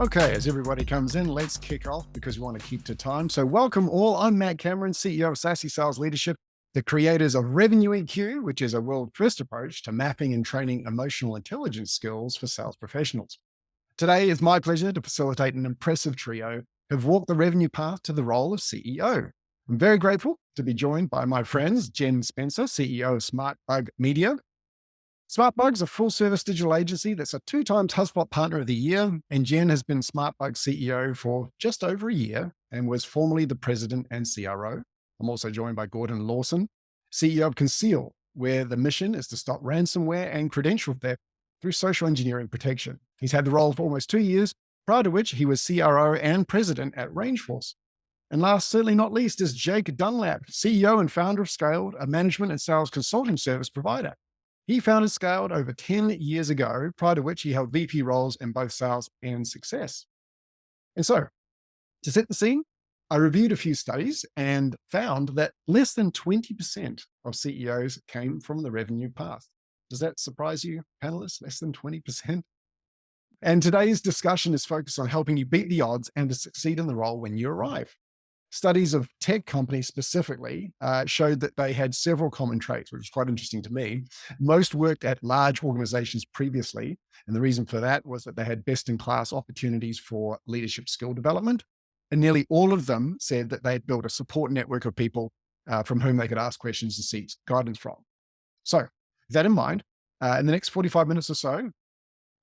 Okay, as everybody comes in, let's kick off because we want to keep to time. So, welcome all. I'm Matt Cameron, CEO of SaaSy Sales Leadership, the creators of Revenue EQ, which is a world first approach to mapping and training emotional intelligence skills for sales professionals. Today, it's my pleasure to facilitate an impressive trio who've walked the revenue path to the role of CEO. I'm very grateful to be joined by my friends, Jen Spencer, CEO of SmartBug Media. SmartBug's a full-service digital agency that's a 2 times HubSpot Partner of the Year, and Jen has been SmartBug's CEO for just over a year and was formerly the president and CRO. I'm also joined by Gordon Lawson, CEO of Conceal, where the mission is to stop ransomware and credential theft through social engineering protection. He's had the role for almost 2 years, prior to which he was CRO and president at Rangeforce. And last, certainly not least, is Jake Dunlap, CEO and founder of Scaled, a management and sales consulting service provider. He founded Scaled over 10 years ago, prior to which he held VP roles in both sales and success. And so, to set the scene, I reviewed a few studies and found that less than 20% of CEOs came from the revenue path. Does that surprise you, panelists? Less than 20%? And today's discussion is focused on helping you beat the odds and to succeed in the role when you arrive. Studies of tech companies specifically showed that they had several common traits, which is quite interesting to me. Most worked at large organizations previously, and the reason for that was that they had best-in-class opportunities for leadership skill development. And nearly all of them said that they had built a support network of people from whom they could ask questions and seek guidance from. So, with that in mind, in the next 45 minutes or so,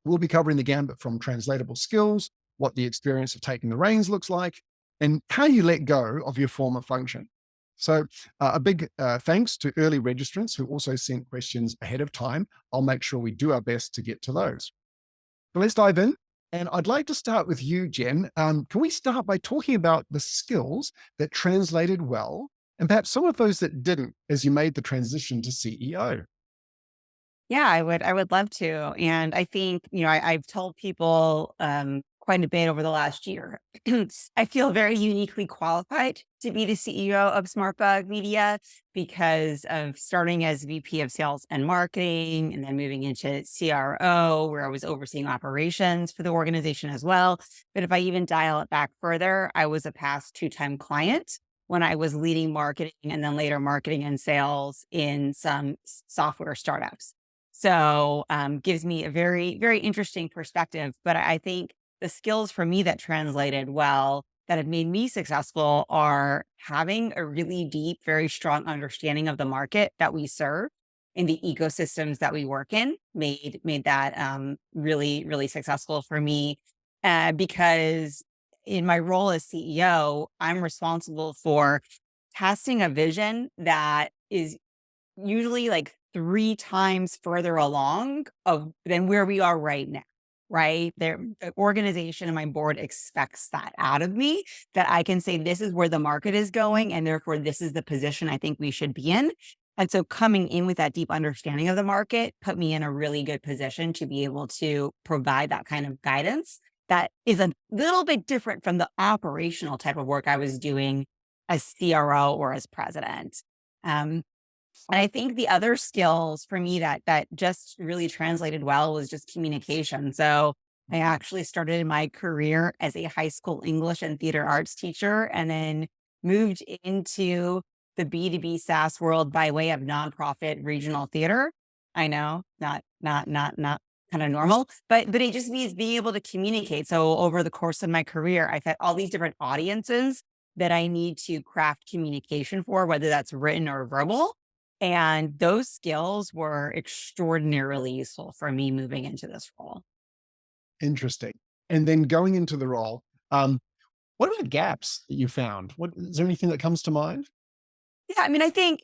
we'll be covering the gambit from translatable skills, what the experience of taking the reins looks like, and how you let go of your former function. So a big thanks to early registrants who also sent questions ahead of time. I'll make sure we do our best to get to those. But let's dive in. And I'd like to start with you, Jen. Can we start by talking about the skills that translated well and perhaps some of those that didn't as you made the transition to CEO? Yeah, I would love to. And I think, I've told people quite a bit over the last year. I feel very uniquely qualified to be the CEO of SmartBug Media because of starting as VP of sales and marketing and then moving into CRO, where I was overseeing operations for the organization as well. But if I even dial it back further, I was a past 2-time client when I was leading marketing and then later marketing and sales in some software startups. So gives me a very, very interesting perspective. But I think the skills for me that translated well, that have made me successful, are having a really deep, very strong understanding of the market that we serve and the ecosystems that we work in. Made that really, really successful for me because in my role as CEO, I'm responsible for casting a vision that is usually like 3 times further along than where we are right now, right? The organization and my board expects that out of me, that I can say, this is where the market is going, and therefore this is the position I think we should be in. And so coming in with that deep understanding of the market put me in a really good position to be able to provide that kind of guidance that is a little bit different from the operational type of work I was doing as CRO or as president. And I think the other skills for me that just really translated well was just communication. So I actually started my career as a high school English and theater arts teacher, and then moved into the B2B SaaS world by way of nonprofit regional theater. I know, not kind of normal, but it just means being able to communicate. So over the course of my career, I've had all these different audiences that I need to craft communication for, whether that's written or verbal. And those skills were extraordinarily useful for me moving into this role. Interesting. And then going into the role, what are the gaps that you found? Is there anything that comes to mind? Yeah, I mean, I think,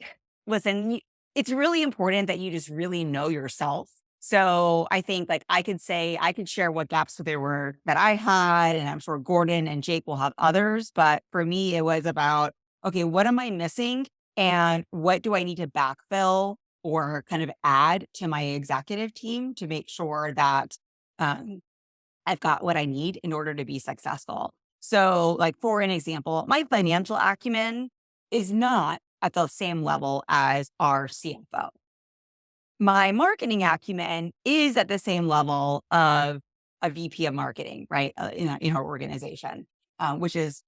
listen, it's really important that you just really know yourself. So I think like I could share what gaps there were that I had, and I'm sure Gordon and Jake will have others. But for me, it was about, okay, what am I missing? And what do I need to backfill or kind of add to my executive team to make sure that um, I've got what I need in order to be successful? So, like, for an example, my financial acumen is not at the same level as our CFO. My marketing acumen is at the same level of a VP of marketing, right? In our organization, which is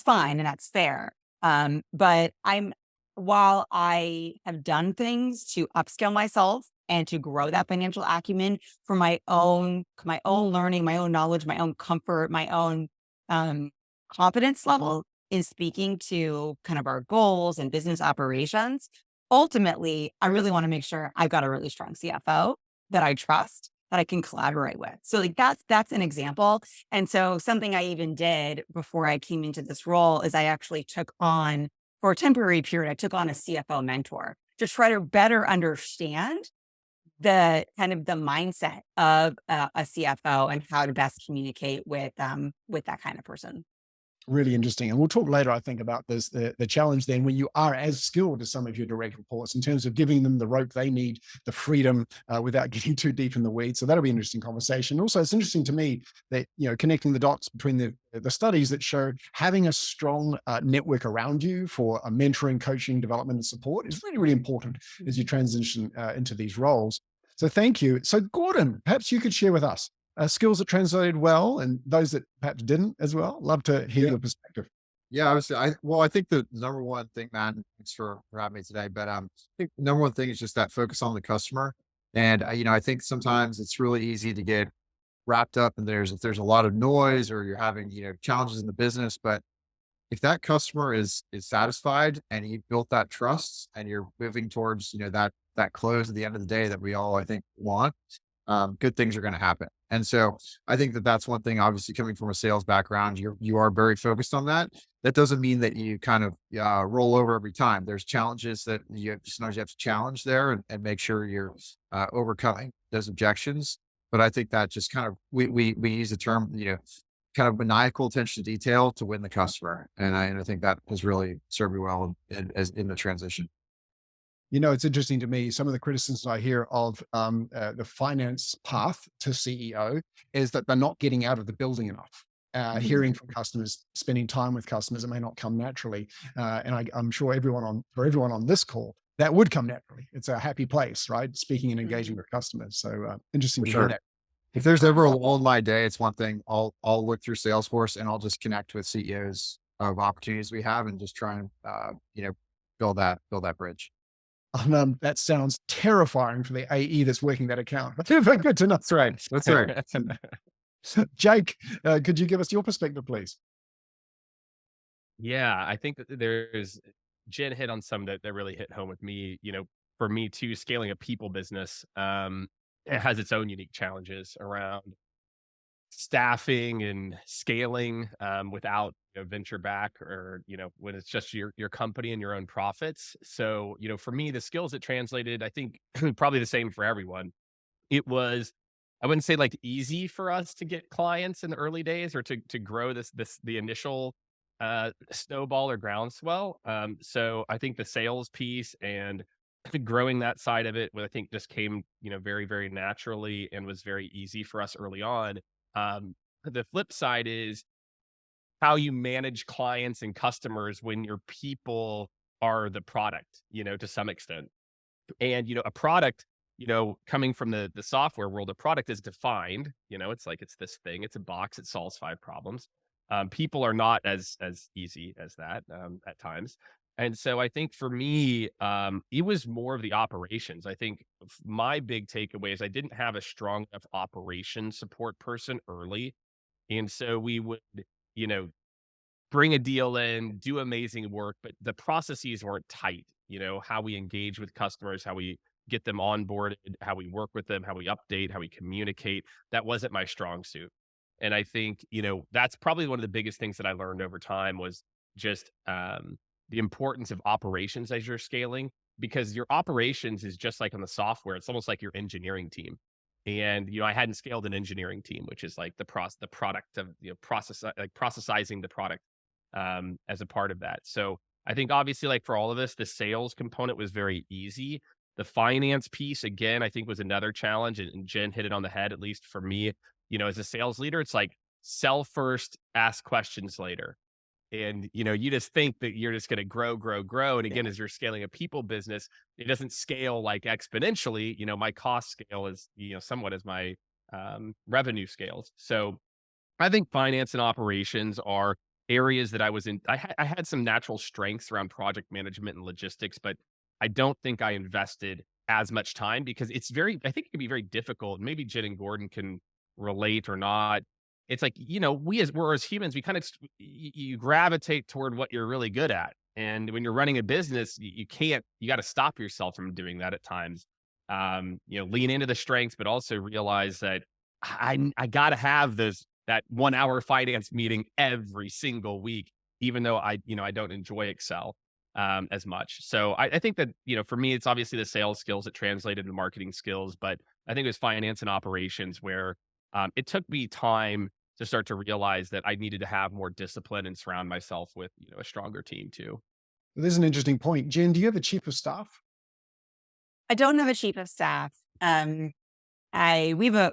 fine. And that's fair. But while I have done things to upskill myself and to grow that financial acumen for my own learning, my own knowledge, my own comfort, my own um, confidence level in speaking to kind of our goals and business operations. Ultimately, I really want to make sure I've got a really strong CFO that I trust, that I can collaborate with. So like that's an example. And so something I even did before I came into this role is I actually took on, for a temporary period, I took on a CFO mentor to try to better understand the kind of the mindset of a CFO and how to best communicate with that kind of person. Really interesting. And we'll talk later, I think, about this, the challenge then when you are as skilled as some of your direct reports in terms of giving them the rope they need, the freedom without getting too deep in the weeds. So that'll be an interesting conversation. Also, it's interesting to me that, connecting the dots between the studies that show having a strong network around you for mentoring, coaching, development, and support is really, really important as you transition into these roles. So thank you. So Gordon, perhaps you could share with us skills that translated well and those that perhaps didn't as well. Love to hear your perspective. Yeah, obviously, I think the number one thing, man, thanks for having me today. But I think the number one thing is just that focus on the customer. And I think sometimes it's really easy to get wrapped up in if there's a lot of noise or you're having, challenges in the business. But if that customer is satisfied and you built that trust and you're moving towards, that close at the end of the day that we all, I think, want, good things are going to happen. And so I think that that's one thing, obviously coming from a sales background, you are very focused on that. That doesn't mean that you kind of roll over every time. There's challenges that sometimes you have to challenge there and make sure you're overcoming those objections. But I think that just kind of, we use the term, kind of maniacal attention to detail to win the customer. And I think that has really served me well in the transition. It's interesting to me. Some of the criticisms I hear of the finance path to CEO is that they're not getting out of the building enough. Hearing from customers, spending time with customers, it may not come naturally. And I'm sure for everyone on this call, that would come naturally. It's a happy place, right? Speaking and engaging with customers. So interesting For to hear sure. that. If there's ever a lull in my day, it's one thing. I'll look through Salesforce and I'll just connect with CEOs of opportunities we have and just try and build that bridge. That sounds terrifying for the AE that's working that account. But good to know. That's right. That's right. Jake, could you give us your perspective, please? Yeah, I think that Jen hit on some that really hit home with me. For me too, scaling a people business, it has its own unique challenges around staffing and scaling without venture back or when it's just your company and your own profits. So for me, the skills that translated, I think probably the same for everyone. It was, I wouldn't say like easy for us to get clients in the early days or to grow the initial snowball or groundswell. So I think the sales piece and growing that side of it, I think just came very, very naturally and was very easy for us early on. The flip side is how you manage clients and customers when your people are the product, to some extent. And, a product, coming from the software world, a product is defined, it's like, it's this thing, it's a box, it solves 5 problems. People are not as easy as that, at times. And so I think for me, it was more of the operations. I think my big takeaway is I didn't have a strong enough operations support person early. And so we would, you know, bring a deal in, do amazing work, but the processes weren't tight. How we engage with customers, how we get them onboarded, how we work with them, how we update, how we communicate. That wasn't my strong suit. And I think, that's probably one of the biggest things that I learned over time was just the importance of operations as you're scaling, because your operations is just like on the software. It's almost like your engineering team. And, I hadn't scaled an engineering team, which is like the product of, processizing the product as a part of that. So I think obviously like for all of us, the sales component was very easy. The finance piece, again, I think was another challenge. And Jen hit it on the head, at least for me, as a sales leader, it's like sell first, ask questions later. And, you just think that you're just going to grow, grow, grow. And again, as you're scaling a people business, it doesn't scale like exponentially. My cost scale is, somewhat as my revenue scales. So I think finance and operations are areas that I was in. I had some natural strengths around project management and logistics, but I don't think I invested as much time because I think it can be very difficult. Maybe Jen and Gordon can relate or not. It's like, we're as humans, we kind of, you gravitate toward what you're really good at. And when you're running a business, you got to stop yourself from doing that at times. Lean into the strengths, but also realize that I got to have that 1 hour finance meeting every single week, even though I don't enjoy Excel as much. So I think that, for me, it's obviously the sales skills that translated to marketing skills, but I think it was finance and operations where it took me time to start to realize that I needed to have more discipline and surround myself with, a stronger team too. This is an interesting point. Jen, do you have a chief of staff? I don't have a chief of staff. We're about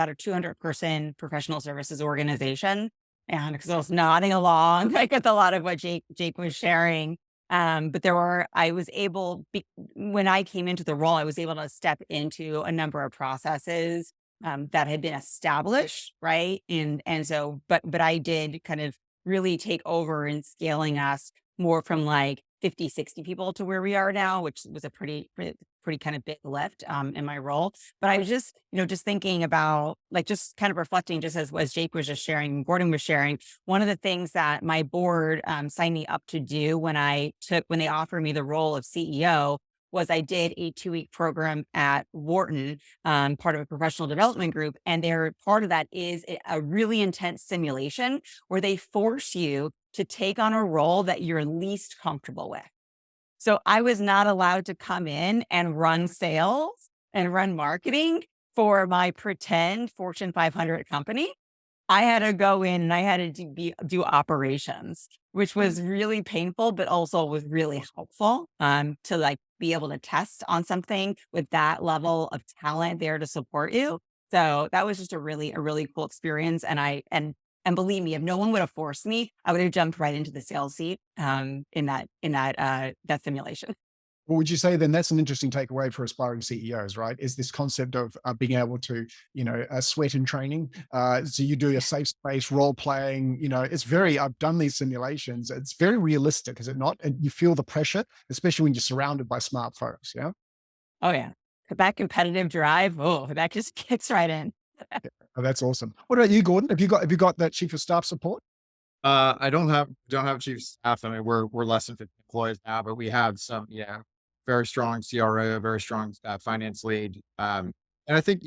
a 200-person professional services organization, and because I was nodding along, I get a lot of what Jake was sharing. But when I came into the role, I was able to step into a number of processes that had been established, right? But I did kind of really take over in scaling us more from like 50, 60 people to where we are now, which was a pretty kind of big lift in my role. But I was just thinking about like, just kind of reflecting, just as Jake was just sharing, and Gordon was sharing, one of the things that my board signed me up to do when they offered me the role of CEO was I did a 2-week program at Wharton, part of a professional development group. And part of that is a really intense simulation where they force you to take on a role that you're least comfortable with. So I was not allowed to come in and run sales and run marketing for my pretend Fortune 500 company. I had to go in and I had to do operations, which was really painful, but also was really helpful to like be able to test on something with that level of talent there to support you. So that was just a really cool experience. And believe me, if no one would have forced me, I would have jumped right into the sales seat in that simulation. Well, would you say then that's an interesting takeaway for aspiring CEOs, right? Is this concept of being able to, sweat in training. So you do a safe space role playing, I've done these simulations. It's very realistic, is it not? And you feel the pressure, especially when you're surrounded by smart folks. Yeah. Oh yeah. That competitive drive. Oh, that just kicks right in. Oh, that's awesome. What about you, Gordon? Have you got that chief of staff support? I don't have chief of staff. I mean, we're less than 50 employees now, but we have some, very strong CRO, very strong finance lead. And I think,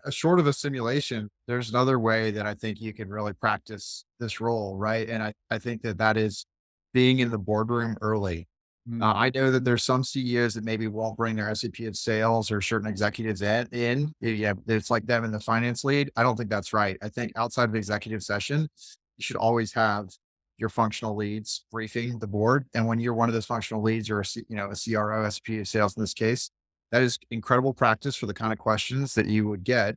short of a simulation, there's another way that I think you can really practice this role, right? And I think that is being in the boardroom early. I know that there's some CEOs that maybe won't bring their SVP of sales or certain executives in. Yeah, it's like them in the finance lead. I don't think that's right. I think outside of the executive session, you should always have your functional leads briefing the board. And when you're one of those functional leads or a CRO, SVP of sales in this case, that is incredible practice for the kind of questions that you would get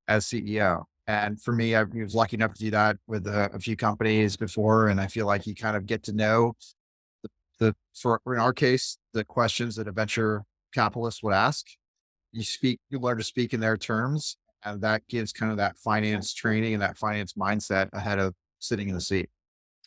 as CEO. And for me, I was lucky enough to do that with a few companies before. And I feel like you kind of get to know in our case, the questions that a venture capitalist would ask. You learn to speak in their terms, and that gives kind of that finance training and that finance mindset ahead of sitting in the seat.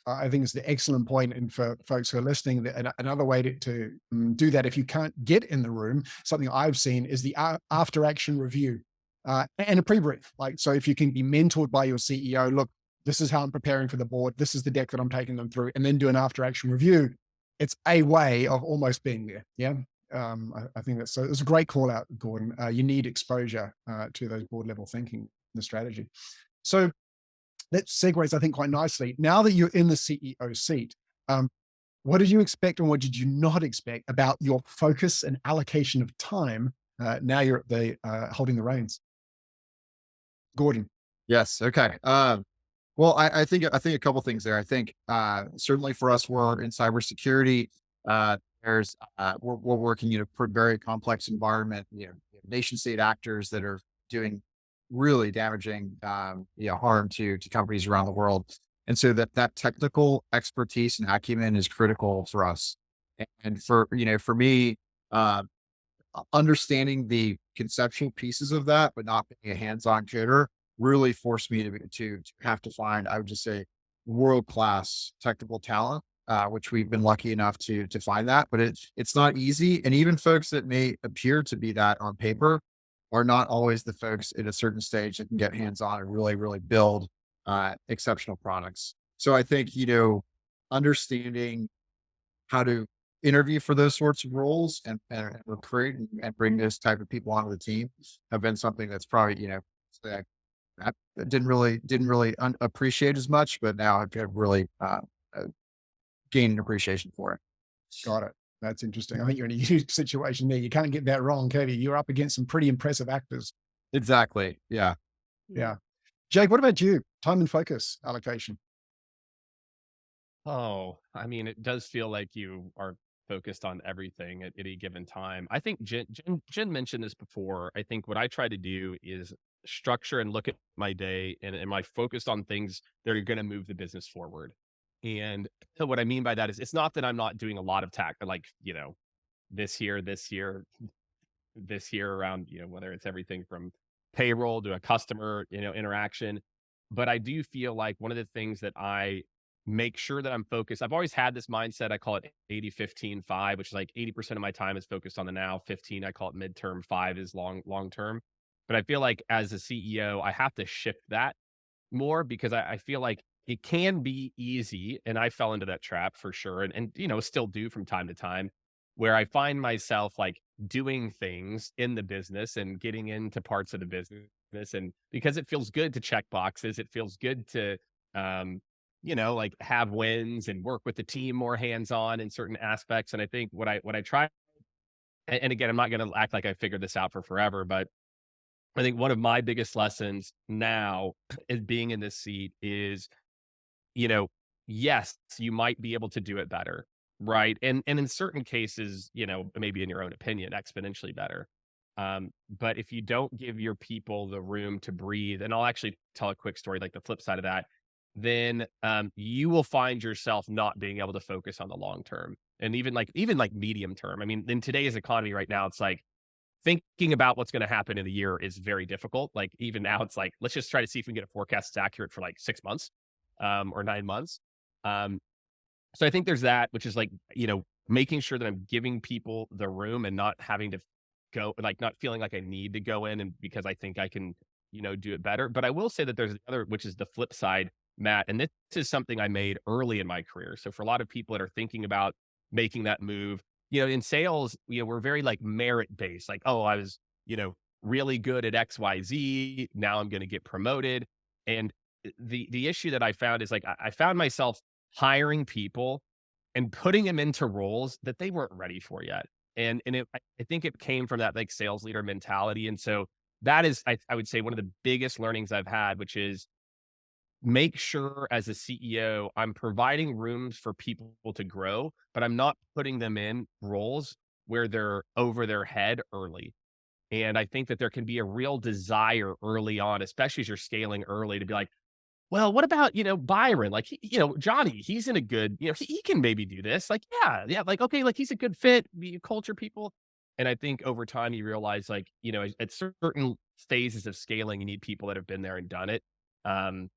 I think it's an excellent point. And for folks who are listening, another way to do that, if you can't get in the room, something I've seen is the after action review and a pre-brief. Like, so if you can be mentored by your CEO, look, this is how I'm preparing for the board. This is the deck that I'm taking them through, and then do an after action review. It's a way of almost being there. Yeah. I think that's, so it's a great call out, Gordon. You need exposure to those board level thinking, the strategy. So that segues, I think, quite nicely. Now that you're in the CEO seat, what did you expect and what did you not expect about your focus and allocation of time? Now you're at the holding the reins. Gordon. Yes. Okay. Well, I think a couple things there. I think certainly for us, we're in cybersecurity. We're working in a very complex environment. Nation state actors that are doing really damaging harm to companies around the world, and so that technical expertise and acumen is critical for us. And for me, understanding the conceptual pieces of that, but not being a hands-on coder really forced me to have to find, I would just say, world-class technical talent, which we've been lucky enough to find that, but it's not easy. And even folks that may appear to be that on paper are not always the folks at a certain stage that can get hands-on and really, really build exceptional products. So I think, understanding how to interview for those sorts of roles and recruit and bring those type of people onto the team have been something that's probably, that I didn't really appreciate as much, but now I've really gained an appreciation for it. Got it. That's interesting. I think you're in a unique situation there. You can't get that wrong, can you? You're up against some pretty impressive actors. Exactly. Yeah. Yeah. Jake, what about you? Time and focus allocation. Oh, I mean, it does feel like you are focused on everything at any given time. I think Jen mentioned this before. I think what I try to do is structure and look at my day, and am I focused on things that are going to move the business forward? And so what I mean by that is it's not that I'm not doing a lot of tack, like, this here, this year around, whether it's everything from payroll to a customer, interaction. But I do feel like one of the things that I make sure that I'm focused, I've always had this mindset. I call it 80-15-5, which is like 80% of my time is focused on the now, 15, I call it midterm, 5 is long term. But I feel like as a CEO, I have to shift that more because I feel like it can be easy. And I fell into that trap for sure. And still do from time to time, where I find myself like doing things in the business and getting into parts of the business. And because it feels good to check boxes, it feels good to, like have wins and work with the team more hands-on in certain aspects. And I think what I try, and again, I'm not going to act like I figured this out for forever, but I think one of my biggest lessons now is being in this seat is, you know, yes, you might be able to do it better, right? And in certain cases, maybe in your own opinion, exponentially better. But if you don't give your people the room to breathe, and I'll actually tell a quick story, like the flip side of that, then you will find yourself not being able to focus on the long term, and even like medium term. I mean, in today's economy right now, it's like thinking about what's going to happen in a year is very difficult. Like even now, it's like let's just try to see if we can get a forecast that's accurate for like 6 months or 9 months. Um, so I think there's that, which is like, making sure that I'm giving people the room and not having to go, like not feeling like I need to go in and because I think I can, do it better. But I will say that there's the other, which is the flip side, Matt. And this is something I made early in my career. So for a lot of people that are thinking about making that move, in sales, we're very like merit based, like, oh, I was, really good at XYZ. Now I'm going to get promoted. And the issue that I found is like I found myself hiring people and putting them into roles that they weren't ready for yet. I think it came from that like sales leader mentality. And so that is, I would say, one of the biggest learnings I've had, which is make sure as a CEO, I'm providing rooms for people to grow, but I'm not putting them in roles where they're over their head early. And I think that there can be a real desire early on, especially as you're scaling early, to be like, well, what about, Byron? Like, Johnny, he's in a good, he can maybe do this. Like, yeah. Like, okay, like he's a good fit, you culture people. And I think over time you realize like, at certain phases of scaling, you need people that have been there and done it. And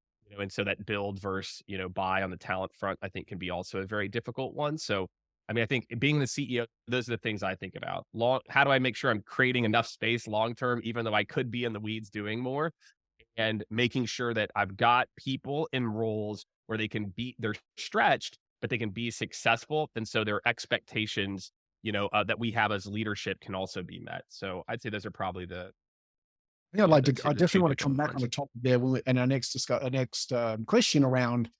so that build versus, buy on the talent front, I think can be also a very difficult one. So, I mean, I think being the CEO, those are the things I think about. How do I make sure I'm creating enough space long term, even though I could be in the weeds doing more? And making sure that I've got people in roles where they're stretched, but they can be successful. And so their expectations, that we have as leadership can also be met. So I'd say those are probably Yeah, I'd like to. I the two definitely want big to come back on ones. the topic there and our next question around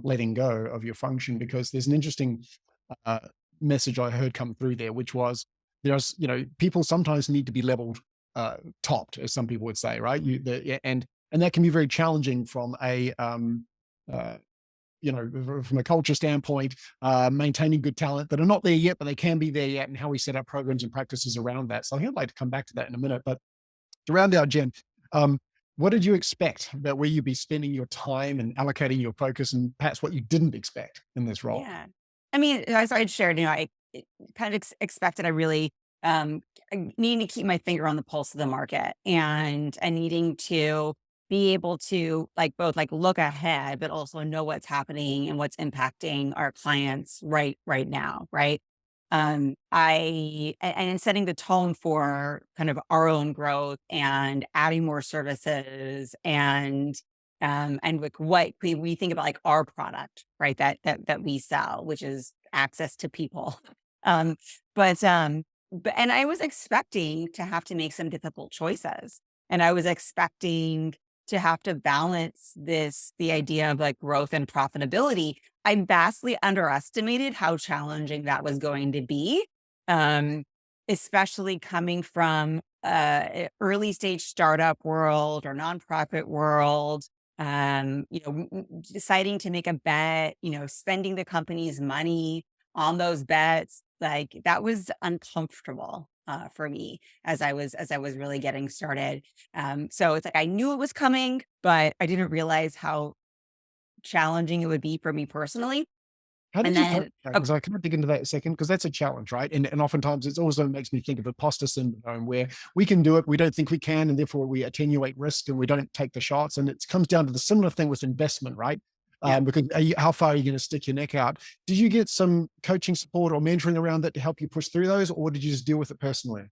letting go of your function, because there's an interesting uh, message I heard come through there, which was people sometimes need to be leveled, topped, as some people would say, right? And that can be very challenging from a uh, from a culture standpoint, maintaining good talent that are not there yet, but they can be there yet, and how we set up programs and practices around that. So I think I'd like to come back to that in a minute, but to round out, Jen, what did you expect about where you'd be spending your time and allocating your focus, and perhaps what you didn't expect in this role? Yeah. I mean, as I shared, I kind of expected I really needing to keep my finger on the pulse of the market and needing to be able to like both like look ahead, but also know what's happening and what's impacting our clients right now, right? And setting the tone for kind of our own growth and adding more services and like what we think about like our product, right? That we sell, which is access to people. Um, but and I was expecting to have to make some difficult choices. And I was expecting to have to balance the idea of like growth and profitability. I vastly underestimated how challenging that was going to be. Um, Especially coming from early stage startup world or nonprofit world, deciding to make a bet, spending the company's money on those bets, like that was uncomfortable for me as I was really getting started. So it's like I knew it was coming, but I didn't realize how challenging it would be for me personally. How And did you cope then, with that? Because I can dig into that a second, because that's a challenge, right? And oftentimes it also makes me think of imposter syndrome, where we can do it, we don't think we can, and therefore we attenuate risk and we don't take the shots. And it comes down to the similar thing with investment, right? yeah. Because how far are you going to stick your neck out? Did you get some coaching support or mentoring around that to help you push through those, or did you just deal with it personally?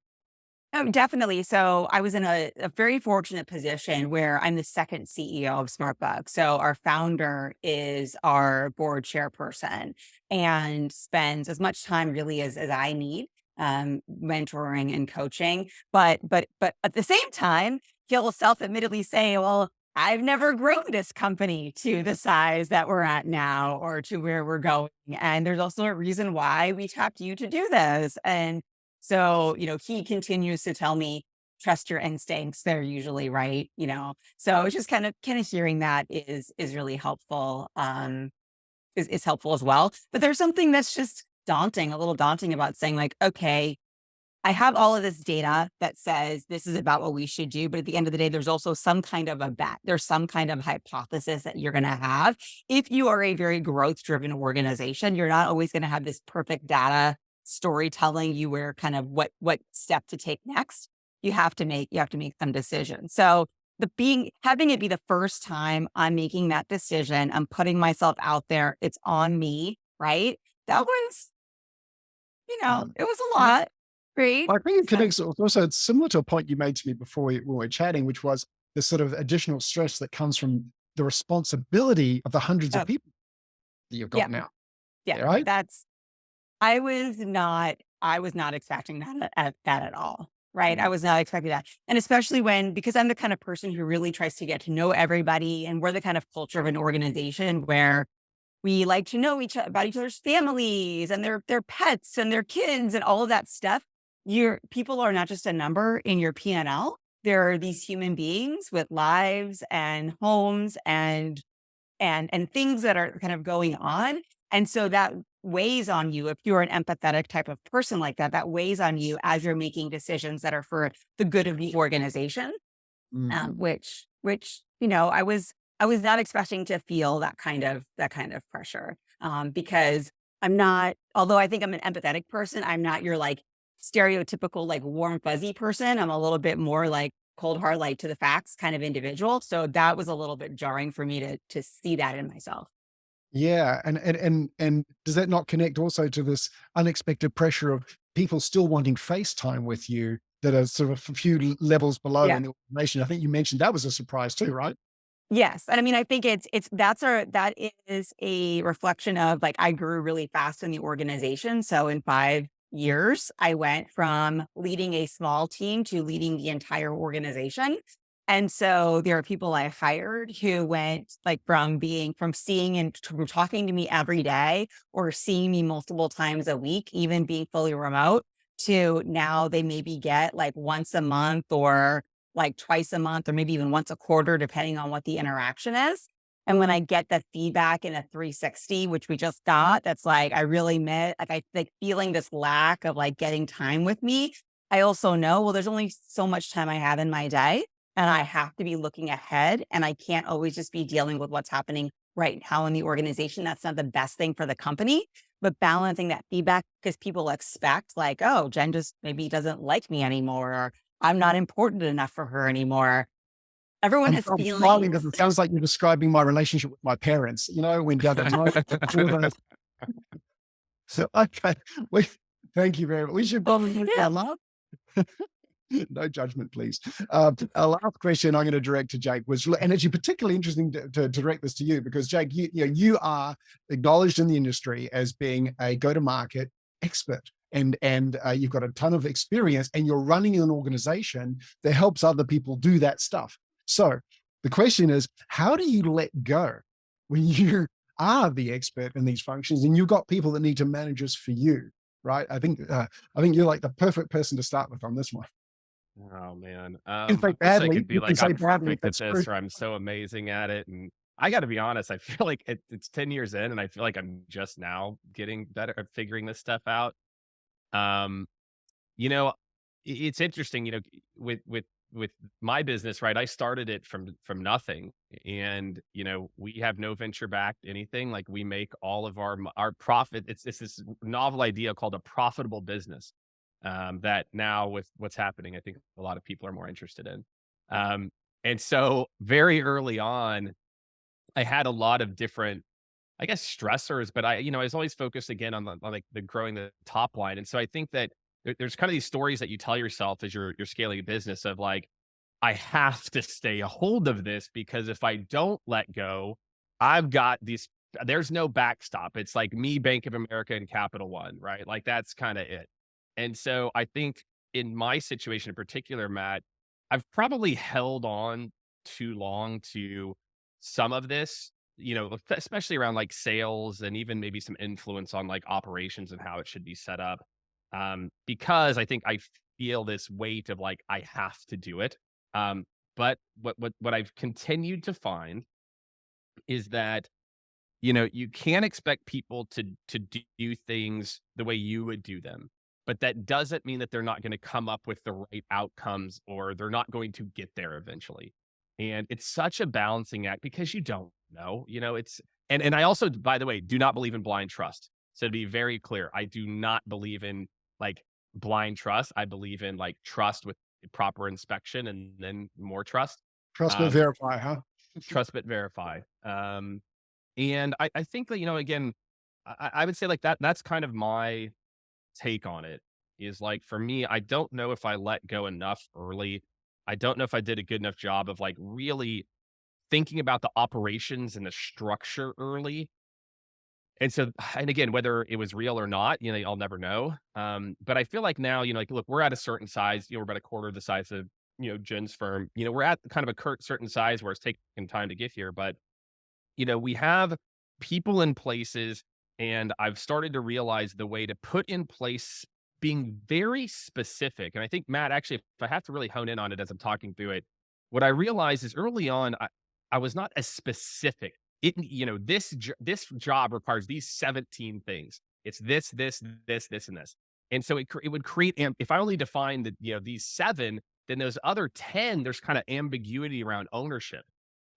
Oh, definitely. So I was in a very fortunate position where I'm the second CEO of SmartBug. So our founder is our board chairperson and spends as much time really as I need, mentoring and coaching. But at the same time, he'll self-admittedly say, well, I've never grown this company to the size that we're at now or to where we're going. And there's also a reason why we tapped you to do this. And so, he continues to tell me, trust your instincts. They're usually right, So it's just kind of hearing that is really helpful, is helpful as well. But there's something that's just daunting, a little daunting about saying like, okay, I have all of this data that says this is about what we should do. But at the end of the day, there's also some kind of a bet. There's some kind of hypothesis that you're going to have. If you are a very growth driven organization, you're not always going to have this perfect data story telling you where kind of what step to take next. You have to make some decisions. So having it be the first time I'm making that decision, I'm putting myself out there, it's on me, right? That was, it was a lot. Great. I think it So, connects also, it's similar to a point you made to me before we were chatting, which was the sort of additional stress that comes from the responsibility of the hundreds of oh, people that you've yeah, got now, yeah, right? I was not expecting that at all. Right. I Mhm. was not expecting that. And especially because I'm the kind of person who really tries to get to know everybody. And we're the kind of culture of an organization where we like to know about each other's families and their pets and their kids and all of that stuff. Your people are not just a number in your P&L. There are these human beings with lives and homes and things that are kind of going on. And so that weighs on you if you're an empathetic type of person like that. That weighs on you as you're making decisions that are for the good of the organization. Mhm. Which I was not expecting to feel that kind of pressure, because I'm not. Although I think I'm an empathetic person, I'm not your like stereotypical like warm fuzzy person. I'm a little bit more like cold hard, like to the facts kind of individual. So that was a little bit jarring for me to see that in myself. Yeah, and does that not connect also to this unexpected pressure of people still wanting face time with you that are sort of a few levels below Yeah. in the organization? I think you mentioned that was a surprise too, right? Yes. And I mean, I think that is a reflection of like, I grew really fast in the organization. So in 5 years, I went from leading a small team to leading the entire organization. And so there are people I hired who went like from seeing and from talking to me every day or seeing me multiple times a week, even being fully remote, to now they maybe get like once a month or like twice a month or maybe even once a quarter, depending on what the interaction is. And when I get the feedback in a 360, which we just got, that's like, I really met, like, I think feeling this lack of like getting time with me. I also know, well, there's only so much time I have in my day and I have to be looking ahead and I can't always just be dealing with what's happening right now in the organization. That's not the best thing for the company. but balancing that feedback because people expect like, oh, Jen just maybe doesn't like me anymore, or I'm not important enough for her anymore. Everyone has I'm smiling because feelings. it sounds like you're describing my relationship with my parents, when the other night, all those. So, okay, thank you very much. We should probably move Yeah. our last. No judgment, please. Our last question I'm going to direct to Jake was, and actually particularly interesting to direct this to you because Jake, you are acknowledged in the industry as being a go-to-market expert, and you've got a ton of experience, and you're running an organization that helps other people do that stuff. So the question is, how do you let go when you are the expert in these functions and you've got people that need to manage this for you? Right? I think you're like the perfect person to start with on this one. Oh man. You can say I wish I badly, could be you can like, say I'm badly if perfect at that's true. this, or I'm so amazing at it. And I got to be honest, I feel like it's 10 years in, and I feel like I'm just now getting better at figuring this stuff out. Um, you know, it's interesting, with my business, right? I started it from nothing, and we have no venture backed anything. Like we make all of our profit. It's this novel idea called a profitable business. That now with what's happening, I think a lot of people are more interested in. Um, and so very early on, I had a lot of different, I guess, stressors, but I was always focused again on like the growing the top line. And so I think that there's kind of these stories that you tell yourself as you're scaling a business of like, I have to stay a hold of this because if I don't let go, I've got these, there's no backstop. It's like me, Bank of America, and Capital One, right? Like that's kind of it. And so I think in my situation in particular, Matt, I've probably held on too long to some of this, especially around like sales and even maybe some influence on like operations and how it should be set up. Because I think I feel this weight of like, I have to do it. But what I've continued to find is that you can't expect people to do things the way you would do them. But that doesn't mean that they're not going to come up with the right outcomes or they're not going to get there eventually. And it's such a balancing act because you don't know, it's and I also, by the way, do not believe in blind trust. So to be very clear, I do not believe in like blind trust. I believe in like trust with proper inspection and then more trust. Trust but Um, verify, huh? Trust but verify. And I think that, again, I would say like that's kind of my take on it is like, for me, I don't know if I let go enough early. I don't know if I did a good enough job of like really thinking about the operations and the structure early. And so, and again, whether it was real or not, I'll never know. But I feel like now, like, look, we're at a certain size, we're about a quarter of the size of, Jen's firm, we're at kind of a certain size where it's taking time to get here. But we have people in places, and I've started to realize the way to put in place being very specific. And I think, Matt, actually, if I have to really hone in on it as I'm talking through it, what I realized is early on, I was not as specific. This job requires these 17 things. It's this, and this. And so it would create, if I only define these seven, then those other 10, there's kind of ambiguity around ownership.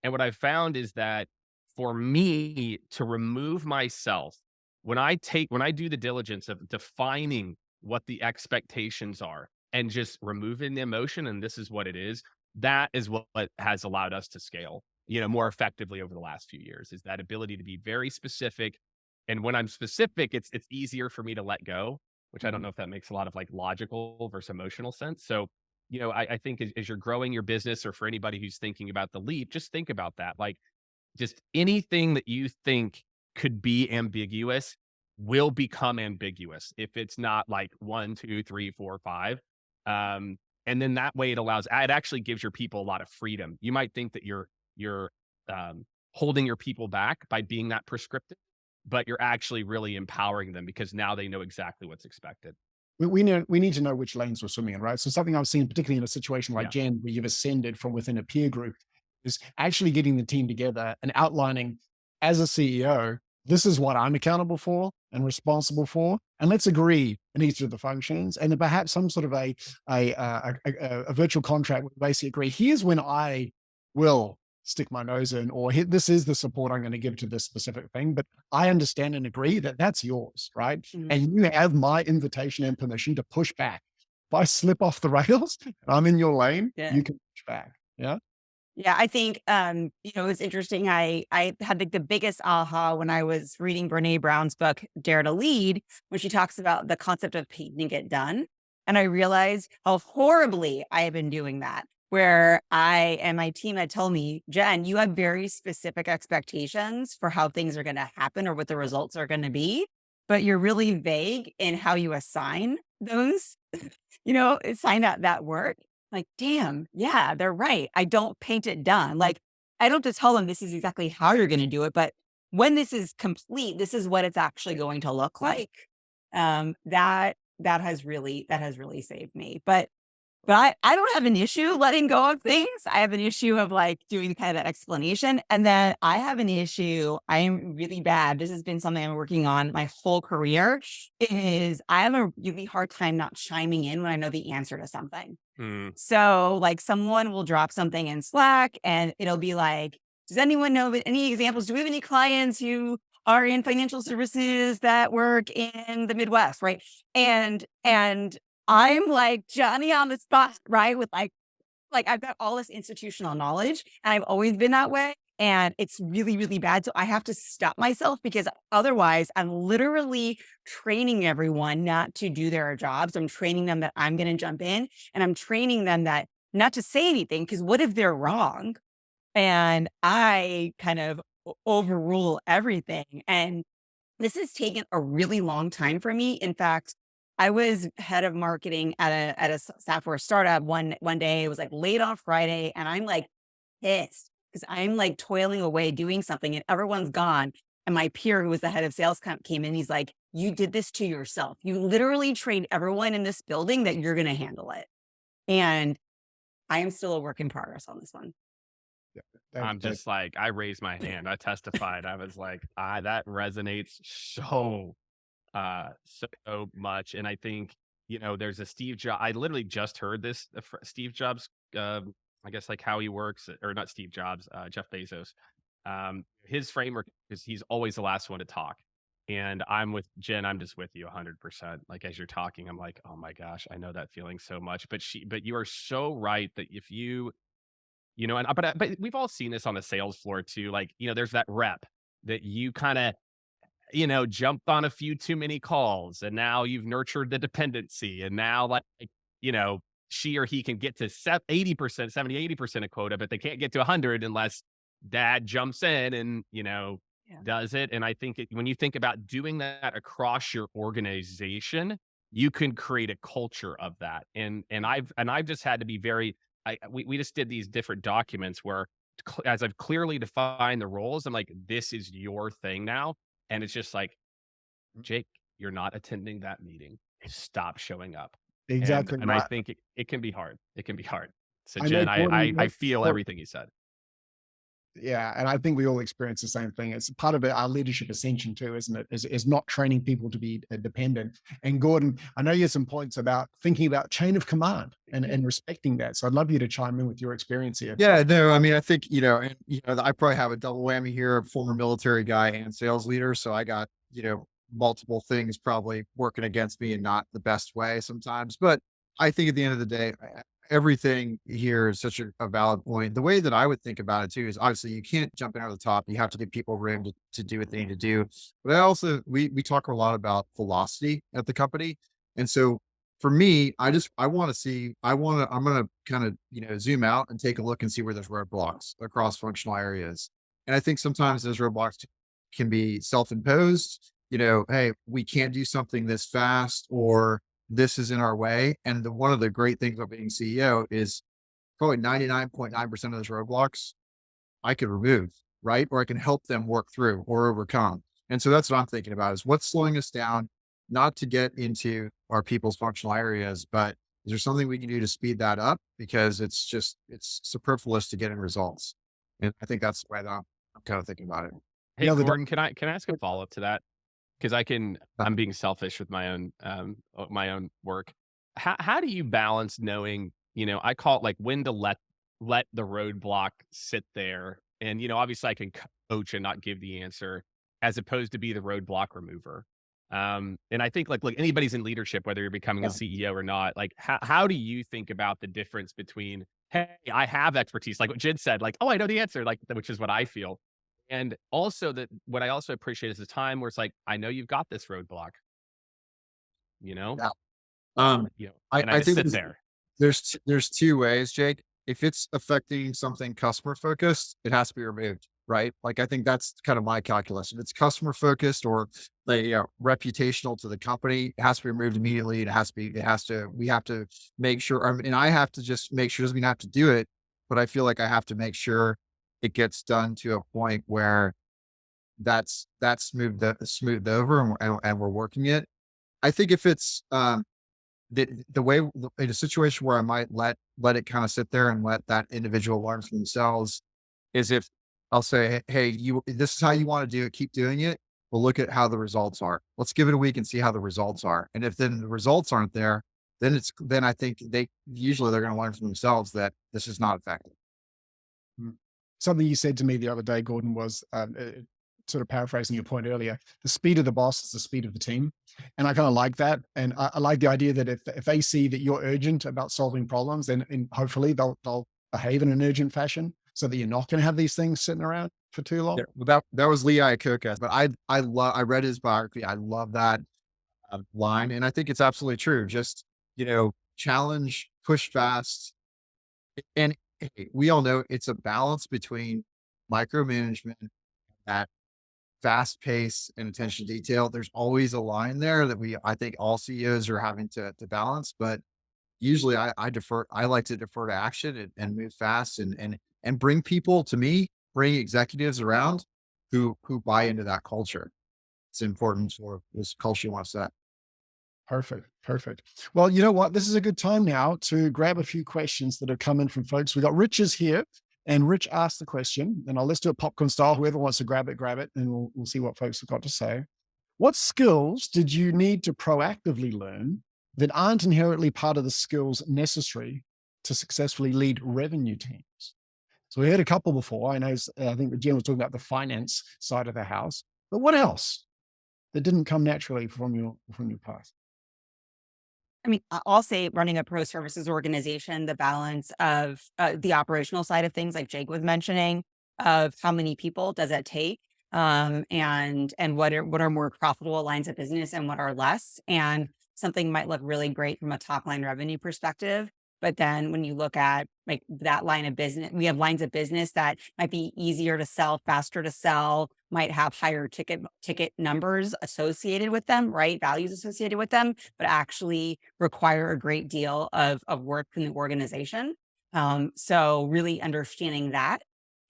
And what I've found is that for me to remove myself, when I do the diligence of defining what the expectations are and just removing the emotion, and this is what it is, that is what has allowed us to scale, more effectively over the last few years, is that ability to be very specific. And when I'm specific, it's easier for me to let go, which I don't know if that makes a lot of like logical versus emotional sense. So, I think as you're growing your business, or for anybody who's thinking about the leap, just think about that. Like, just anything that you think could be ambiguous will become ambiguous if it's not like 1, 2, 3, 4, 5. And then that way it actually gives your people a lot of freedom. You might think that you're holding your people back by being that prescriptive, but you're actually really empowering them because now they know exactly what's expected. We need to know which lanes we're swimming in, right? So something I've seen, particularly in a situation like Yeah. Jen, where you've ascended from within a peer group, is actually getting the team together and outlining, as a CEO, this is what I'm accountable for and responsible for, and let's agree in each of the functions, and then perhaps some sort of a virtual contract where we basically agree, here's when I will stick my nose in, or this is the support I'm going to give to this specific thing. But I understand and agree that that's yours, right? Mhm. And you have my invitation and permission to push back. If I slip off the rails and I'm in your lane, Yeah. you can push back. Yeah. Yeah, I think it's interesting. I had like the biggest aha when I was reading Brene Brown's book, Dare to Lead, when she talks about the concept of painting it done. And I realized how horribly I have been doing that, where I and my team had told me, Jen, you have very specific expectations for how things are going to happen or what the results are going to be, but you're really vague in how you assign those, assign that work. Like, damn, yeah, they're right. I don't paint it done. Like, I don't just tell them this is exactly how you're going to do it, but when this is complete, this is what it's actually going to look like. That has really saved me. But I don't have an issue letting go of things. I have an issue of like doing kind of that explanation. And then I have an issue. I am really bad. This has been something I'm working on my whole career is I have a really hard time not chiming in when I know the answer to something. So like someone will drop something in Slack and it'll be like, does anyone know any examples? Do we have any clients who are in financial services that work in the Midwest? Right. And I'm like Johnny on the spot, right? With like I've got all this institutional knowledge and I've always been that way. And it's really, really bad. So I have to stop myself because otherwise I'm literally training everyone not to do their jobs. I'm training them that I'm going to jump in and I'm training them that not to say anything because what if they're wrong? And I kind of overrule everything. And this has taken a really long time for me. In fact, I was head of marketing at a software startup one day. It was like late on Friday, and I'm like pissed because I'm like toiling away doing something, and everyone's gone. And my peer, who was the head of sales, came in. He's like, "You did this to yourself. You literally trained everyone in this building that you're going to handle it." And I am still a work in progress on this one. I'm just like, I raised my hand. I testified. I was like, that resonates so much. And I think, there's a Steve Jobs. I literally just heard this, Steve Jobs, I guess like how he works, or not Steve Jobs, Jeff Bezos. His framework is he's always the last one to talk. And I'm with Jen. I'm just with you 100%. Like as you're talking, I'm like, oh my gosh, I know that feeling so much. But you are so right that if you, but we've all seen this on the sales floor too. Like, there's that rep that you kind of, jumped on a few too many calls and now you've nurtured the dependency. And now like, she or he can get to 80%, 70, 80% of quota, but they can't get to 100 unless dad jumps in and, does it. And I think when you think about doing that across your organization, you can create a culture of that. And I've just had to be very, we just did these different documents where as I've clearly defined the roles, I'm like, this is your thing now. And it's just like, Jake, you're not attending that meeting. Stop showing up. Exactly. And right. I think it can be hard. It can be hard. So I know Jen, Gordon I makes- feel everything you said. Yeah. And I think we all experience the same thing. It's part of our leadership ascension too, isn't it? Is not training people to be dependent. And Gordon, I know you have some points about thinking about chain of command and respecting that. So I'd love you to chime in with your experience here. Yeah, no, I mean, I think, I probably have a double whammy here, former military guy and sales leader. So I got, multiple things probably working against me and not the best way sometimes. But I think at the end of the day, everything here is such a valid point. The way that I would think about it too is obviously you can't jump in over the top. You have to give people room to do what they need to do. But I also, we talk a lot about velocity at the company. And so for me, I'm going to kind of, zoom out and take a look and see where there's roadblocks across functional areas. And I think sometimes those roadblocks can be self-imposed, hey, we can't do something this fast, or this is in our way. And one of the great things about being CEO is probably 99.9% of those roadblocks I could remove, right? Or I can help them work through or overcome. And so that's what I'm thinking about is what's slowing us down, not to get into our people's functional areas, but is there something we can do to speed that up? Because it's superfluous to get in results. And I think that's the way that I'm kind of thinking about it. Hey, Gordon, can I ask a follow-up to that? Because I'm being selfish with my own work. How do you balance knowing, I call it like when to let let the roadblock sit there. And, obviously I can coach and not give the answer as opposed to be the roadblock remover. And I think like, look, anybody's in leadership, whether you're becoming a Yeah. CEO or not, like how do you think about the difference between, hey, I have expertise, like what Jid said, like, oh, I know the answer, like, which is what I feel. And also that what I also appreciate is the time where it's like, I know you've got this roadblock, you know, Yeah. Um, and I I just think sit there. there's two ways, Jake. If it's affecting something customer focused, it has to be removed, right? Like I think that's kind of my calculus. If it's customer focused or like reputational to the company, it has to be removed immediately. We have to make sure, and I have to just make sure, doesn't mean I have to do it, but I feel like I have to make sure it gets done to a point where that's smoothed over and we're working it. I think if it's the way in a situation where I might let it kind of sit there and let that individual learn for themselves is if I'll say, hey, this is how you want to do it, keep doing it. We'll look at how the results are. Let's give it a week and see how the results are. And if then the results aren't there, then I think they're going to learn for themselves that this is not effective. Something you said to me the other day, Gordon, was sort of paraphrasing your point earlier, the speed of the boss is the speed of the team. And I kind of like that. And I like the idea that if they see that you're urgent about solving problems, then hopefully they'll behave in an urgent fashion so that you're not going to have these things sitting around for too long. Yeah, well, that was Lee Iacocca, but I read his biography. I love that line. And I think it's absolutely true. Just, challenge, push fast. And hey, we all know it's a balance between micromanagement, that fast pace and attention to detail. There's always a line there that I think all CEOs are having to balance, but usually I like to defer to action and move fast and bring people to me, bring executives around who buy into that culture. It's important for this culture you want to set. Perfect. Perfect. Well, you know what? This is a good time now to grab a few questions that have come in from folks. We got Rich's here, and Rich asked the question, and let's do it popcorn style. Whoever wants to grab it, and we'll see what folks have got to say. What skills did you need to proactively learn that aren't inherently part of the skills necessary to successfully lead revenue teams? So we heard a couple before. I think Jen was talking about the finance side of the house, but what else that didn't come naturally from your past? I mean, I'll say running a pro services organization, the balance of the operational side of things, like Jake was mentioning, of how many people does that take, and what are more profitable lines of business and what are less. And something might look really great from a top line revenue perspective, but then when you look at like that line of business, we have lines of business that might be easier to sell, faster to sell, might have higher ticket numbers associated with them, right? Values associated with them, but actually require a great deal of work from the organization. So really understanding that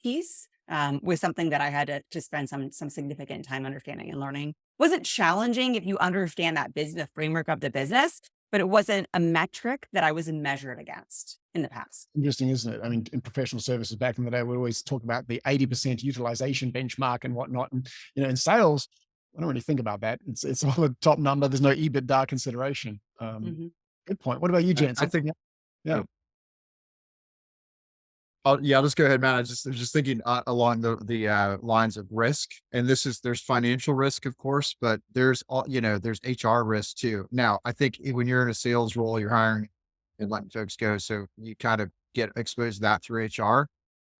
piece was something that I had to spend some significant time understanding and learning. Wasn't challenging if you understand that business, the framework of the business, but it wasn't a metric that I was measured against in the past. Interesting, isn't it? I mean, in professional services back in the day, we always talk about the 80% utilization benchmark and whatnot. And, in sales, I don't really think about that. It's all a top number. There's no EBITDA consideration. Good point. What about you, Jen? I think, yeah. Yeah, let's go ahead, man. I was just thinking along the lines of risk, and there's financial risk, of course, but there's there's HR risk too. Now, I think when you're in a sales role, you're hiring and letting folks go, so you kind of get exposed to that through HR.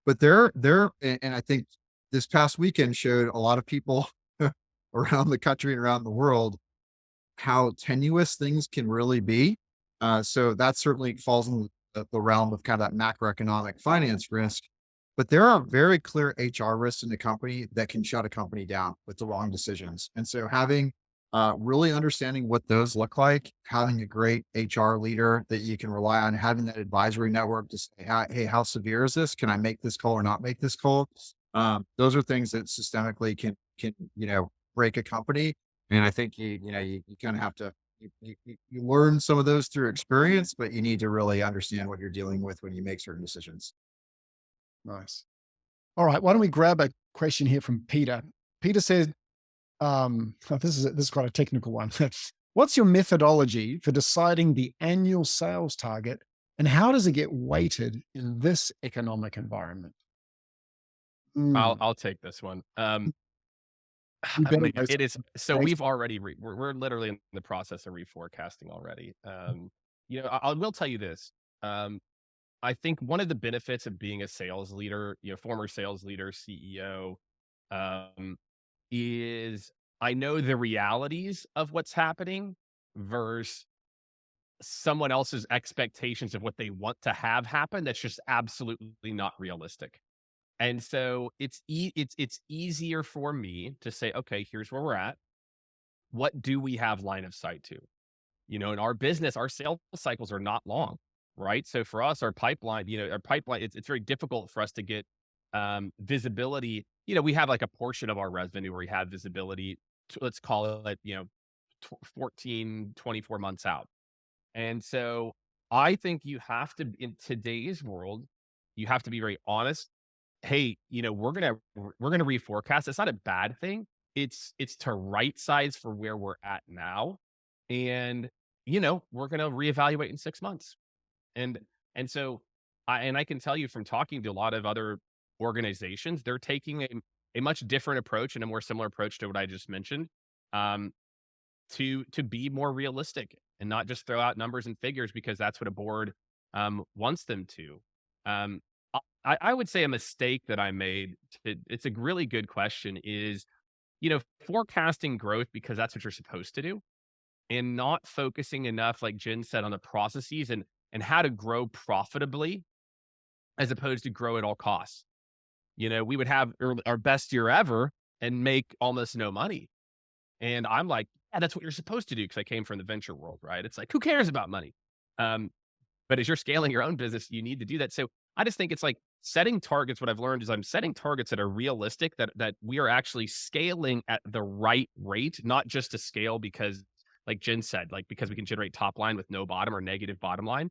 But and I think this past weekend showed a lot of people around the country and around the world how tenuous things can really be. So that certainly falls in the realm of kind of that macroeconomic finance risk. But there are very clear HR risks in the company that can shut a company down with the wrong decisions. And so having really understanding what those look like, having a great HR leader that you can rely on, having that advisory network to say, hey, how severe is this? Can I make this call or not make this call? Those are things that systemically can break a company. And I think you kind of have to you learn some of those through experience, but you need to really understand what you're dealing with when you make certain decisions. Nice. All right. Why don't we grab a question here from Peter? Peter said, this is quite a technical one. What's your methodology for deciding the annual sales target And how does it get weighted in this economic environment? Mm, I'll take this one. you I better mean, know it is something. so Thanks. we've already we're literally in the process of reforecasting already. I will tell you this. Um, I think one of the benefits of being a sales leader, former sales leader, CEO, um, is I know the realities of what's happening versus someone else's expectations of what they want to have happen. That's just absolutely not realistic. And so it's easier for me to say, okay, here's where we're at. What do we have line of sight to? In our business, our sales cycles are not long, right? So for us, our pipeline, it's very difficult for us to get visibility. We have like a portion of our revenue where we have visibility, let's call it, 14, 24 months out. And so I think you have to, in today's world, you have to be very honest. Hey, we're gonna reforecast. It's not a bad thing. It's to right size for where we're at now. And we're gonna reevaluate in 6 months. And and so I can tell you from talking to a lot of other organizations, they're taking a much different approach and a more similar approach to what I just mentioned. Um, to be more realistic and not just throw out numbers and figures because that's what a board wants them to. Um, I would say a mistake that I made. It's a really good question. Is forecasting growth because that's what you're supposed to do, and not focusing enough, like Jen said, on the processes and how to grow profitably as opposed to grow at all costs. We would have our best year ever and make almost no money, and I'm like, yeah, that's what you're supposed to do because I came from the venture world, right? It's like, who cares about money? Um, but as you're scaling your own business, you need to do that. So I just think it's like setting targets. What I've learned is I'm setting targets that are realistic, that we are actually scaling at the right rate, not just to scale because, like Jen said, like because we can generate top line with no bottom or negative bottom line.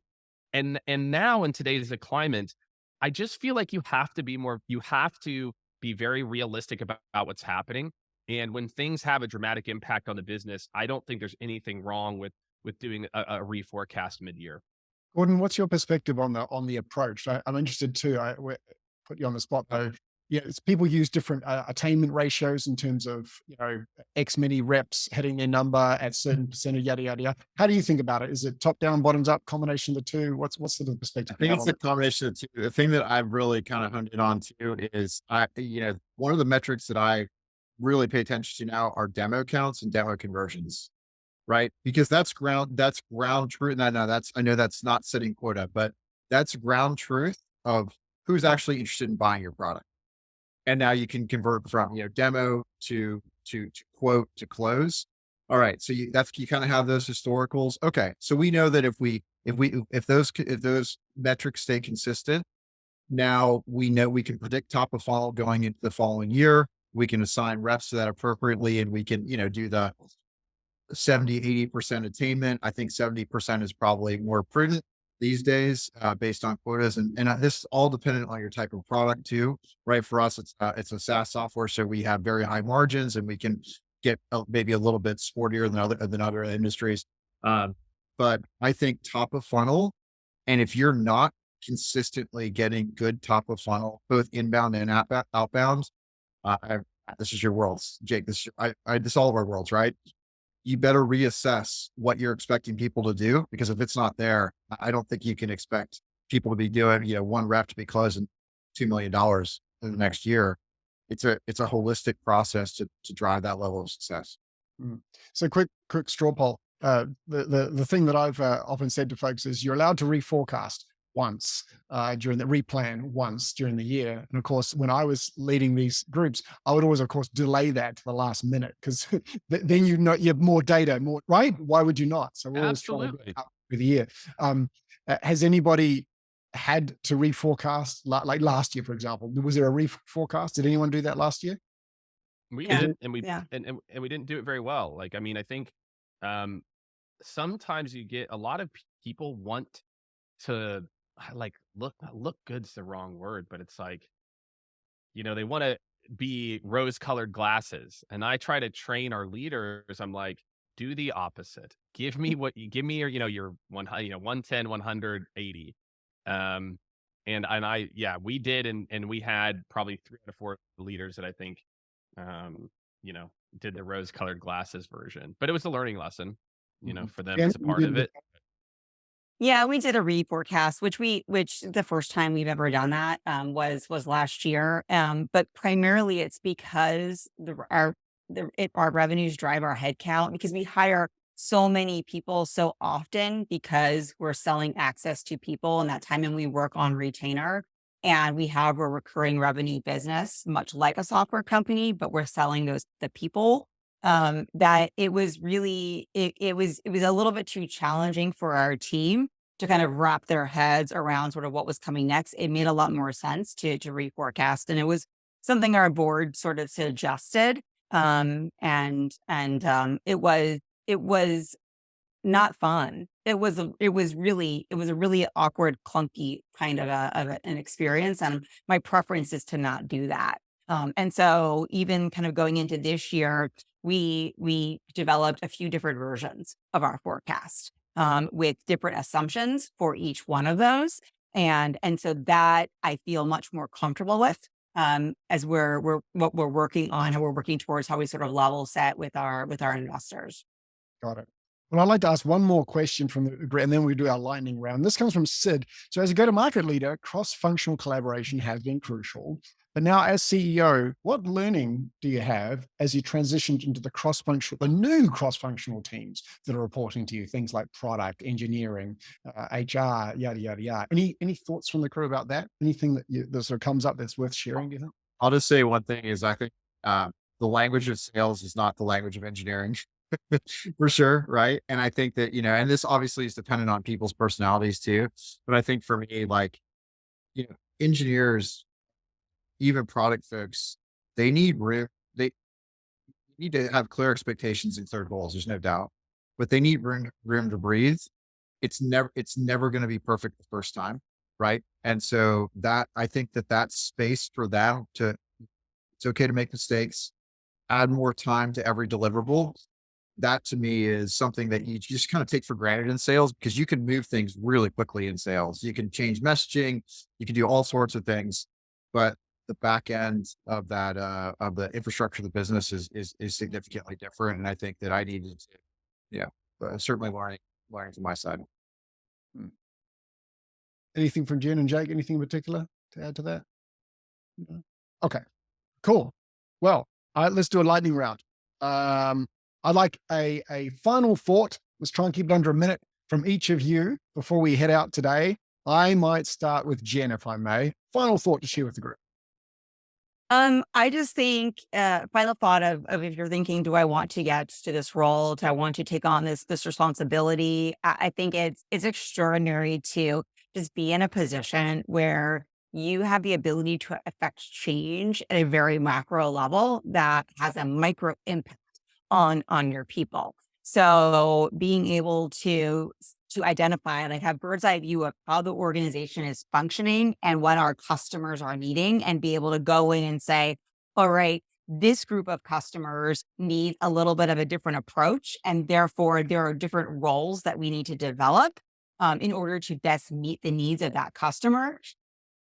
And now in today's climate, I just feel like you have to be very realistic about what's happening. And when things have a dramatic impact on the business, I don't think there's anything wrong with doing a reforecast mid-year. Gordon, what's your perspective on the approach? I'm interested too. Put you on the spot though. Yeah, it's people use different attainment ratios in terms of X many reps hitting their number at certain percentage, yada yada yada. How do you think about it? Is it top down, bottoms up, combination of the two? What's sort of the I perspective you think have it's on a it? combination of two. The thing that I've really kind of honed in on too is one of the metrics that I really pay attention to now are demo counts and demo conversions, right? Because that's ground truth. No, no, I know that's not setting quota, but that's ground truth of who's actually interested in buying your product. And now you can convert from, demo to quote to close. All right. So you kind of have those historicals. Okay. So we know that if those metrics stay consistent, now we know we can predict top of funnel going into the following year. We can assign reps to that appropriately, and we can, do the 70-80% attainment. I think 70% is probably more prudent these days, based on quotas. And this is all dependent on your type of product too, right? For us, it's a SaaS software. So we have very high margins and we can get maybe a little bit sportier than other industries. Um, but I think top of funnel, and if you're not consistently getting good top of funnel, both inbound and outbound, this is your worlds, Jake. This is all of our worlds, right? You better reassess what you're expecting people to do, because if it's not there, I don't think you can expect people to be doing, one rep to be closing $2 million in the next year. It's a holistic process to drive that level of success. Mm. So quick straw poll. The thing that I've often said to folks is you're allowed to reforecast once during the replan once during the year. And of course, when I was leading these groups, I would always, of course, delay that to the last minute because then you have more data, more right. Why would you not? So we're always trying to get Absolutely. up with the year. Has anybody had to reforecast like last year, for example? Was there a reforecast? Did anyone do that last year? We Yeah. did, and we Yeah. and we didn't do it very well. Like, I mean, I think um, sometimes you get a lot of people want to like look good's the wrong word, but it's like they want to be rose colored glasses, and I try to train our leaders. I'm like, do the opposite. Give me what you give me your, your 100, 110, 180. And we did. And we had probably 3 or 4 leaders that I think, um, you know, did the rose colored glasses version, but it was a learning lesson, Mhm. for them And as a you part of did it. Yeah, we did a reforecast, which the first time we've ever done that was last year. But primarily it's because our revenues drive our headcount because we hire so many people so often because we're selling access to people and that time and we work on retainer and we have a recurring revenue business, much like a software company, but we're selling the people. That it was really it was a little bit too challenging for our team to kind of wrap their heads around sort of what was coming next. It made a lot more sense to reforecast, and it was something our board sort of suggested. It was not fun. It was a really awkward, clunky kind of an experience, and my preference is to not do that. And so even kind of going into this year, we developed a few different versions of our forecast, with different assumptions for each one of those, and so that I feel much more comfortable with, as we're what we're working on, and we're working towards how we sort of level set with our investors. Got it. Well, I'd like to ask one more question from the group, and then we do our lightning round. This comes from Sid. So, as a go-to-market leader, cross-functional collaboration has been crucial. But now, as CEO, what learning do you have as you transitioned into the new cross-functional teams that are reporting to you? Things like product, engineering, HR, yada yada yada. Any thoughts from the crew about that? Anything that sort of comes up that's worth sharing? Do you think? I'll just say one thing is I think the language of sales is not the language of engineering. For sure, right? And I think that, and this obviously is dependent on people's personalities too. But I think for me, like, engineers, even product folks, they need room. They need to have clear expectations and clear goals. There's no doubt, but they need room to breathe. It's never going to be perfect the first time, right? And so that I think that space for them to, it's okay to make mistakes, add more time to every deliverable. That to me is something that you just kind of take for granted in sales because you can move things really quickly in sales. You can change messaging, you can do all sorts of things, but the back end of that of the infrastructure of the business is significantly different. And I think that I needed to, yeah, certainly learning from my side. Hmm. Anything from Jen and Jake? Anything in particular to add to that? No? Okay, cool. Well, let's do a lightning round. I'd like a final thought. Let's try and keep it under a minute from each of you before we head out today. I might start with Jen, if I may. Final thought to share with the group. I just think, final thought of if you're thinking, do I want to get to this role? Do I want to take on this responsibility? I think it's extraordinary to just be in a position where you have the ability to affect change at a very macro level that has a micro impact on your people. So being able to identify and like have bird's eye view of how the organization is functioning and what our customers are needing and be able to go in and say, all right, this group of customers need a little bit of a different approach. And therefore there are different roles that we need to develop in order to best meet the needs of that customer.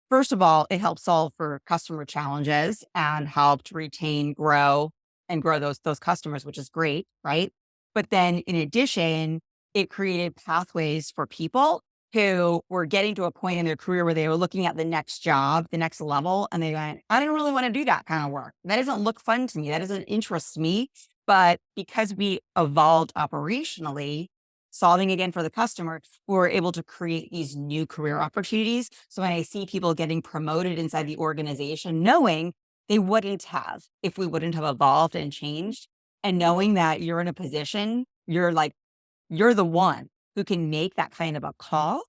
First of all, it helps solve for customer challenges and help to retain, grow those customers, which is great, right? But then in addition, it created pathways for people who were getting to a point in their career where they were looking at the next job, the next level, and they went, I don't really want to do that kind of work. That doesn't look fun to me. That doesn't interest me. But because we evolved operationally, solving again for the customer, we were able to create these new career opportunities. So when I see people getting promoted inside the organization, knowing they wouldn't have if we wouldn't have evolved and changed, and knowing that you're in a position, you're the one who can make that kind of a call,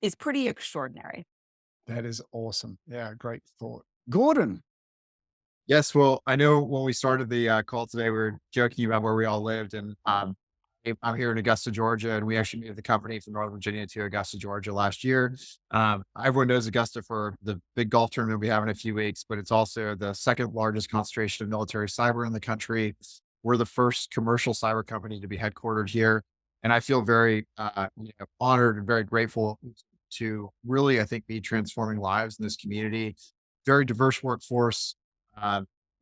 is pretty extraordinary. That is awesome. Yeah, great thought. Gordon. Yes, well, I know when we started the call today, we were joking about where we all lived, and I'm here in Augusta, Georgia, and we actually moved the company from Northern Virginia to Augusta, Georgia last year. Everyone knows Augusta for the big golf tournament we have in a few weeks, but it's also the second largest concentration of military cyber in the country. We're the first commercial cyber company to be headquartered here. And I feel very honored and very grateful to really, I think, be transforming lives in this community. Very diverse workforce.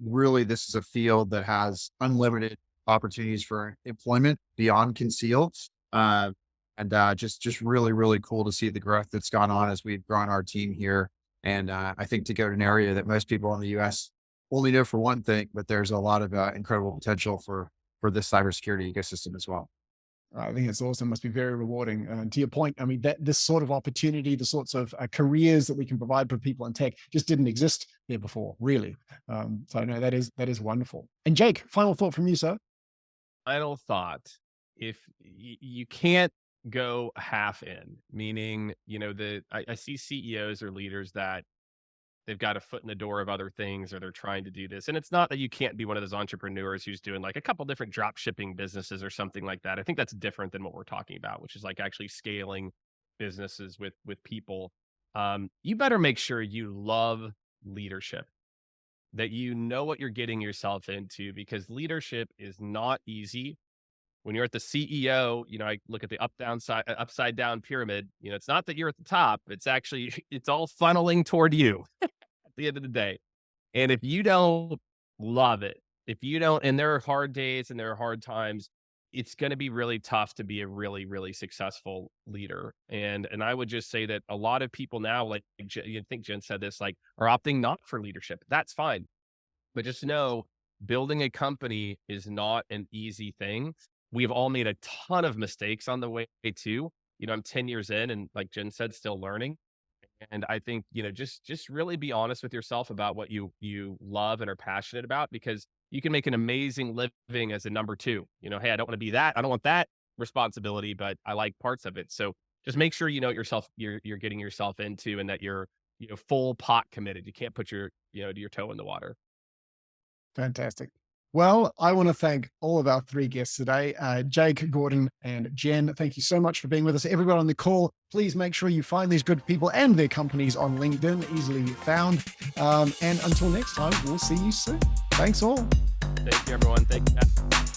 Really, this is a field that has unlimited opportunities for employment beyond conceal. Just really, really cool to see the growth that's gone on as we've grown our team here. And I think to go to an area that most people in the US only know for one thing, but there's a lot of incredible potential for this cybersecurity ecosystem as well. I think it's awesome. Must be very rewarding. To your point, I mean, that this sort of opportunity, the sorts of careers that we can provide for people in tech just didn't exist there before, really. So no, that is wonderful. And Jake, final thought from you, sir. Final thought: if you can't go half in, meaning, I see CEOs or leaders that they've got a foot in the door of other things, or they're trying to do this. And it's not that you can't be one of those entrepreneurs who's doing like a couple different drop shipping businesses or something like that. I think that's different than what we're talking about, which is like actually scaling businesses with people. You better make sure you love leadership, that you know what you're getting yourself into, because leadership is not easy. When you're at the CEO, I look at the upside down pyramid. It's not that you're at the top. It's actually, it's all funneling toward you at the end of the day. And if you don't love it, if you don't, and there are hard days and there are hard times, it's going to be really tough to be a really, really successful leader. And I would just say that a lot of people now, like you think Jen said this, like, are opting not for leadership. That's fine. But just know, building a company is not an easy thing. We've all made a ton of mistakes on the way too. I'm 10 years in, and like Jen said, still learning. And I think, just really be honest with yourself about what you love and are passionate about, because you can make an amazing living as a number two. Hey, I don't want to be that. I don't want that responsibility, but I like parts of it. So just make sure you know what you're getting yourself into, and that you're, full pot committed. You can't put your toe in the water. Fantastic. Well, I want to thank all of our three guests today, Jake, Gordon, and Jen. Thank you so much for being with us. Everyone on the call, please make sure you find these good people and their companies on LinkedIn, easily found. And until next time, we'll see you soon. Thanks all. Thank you, everyone. Thank you.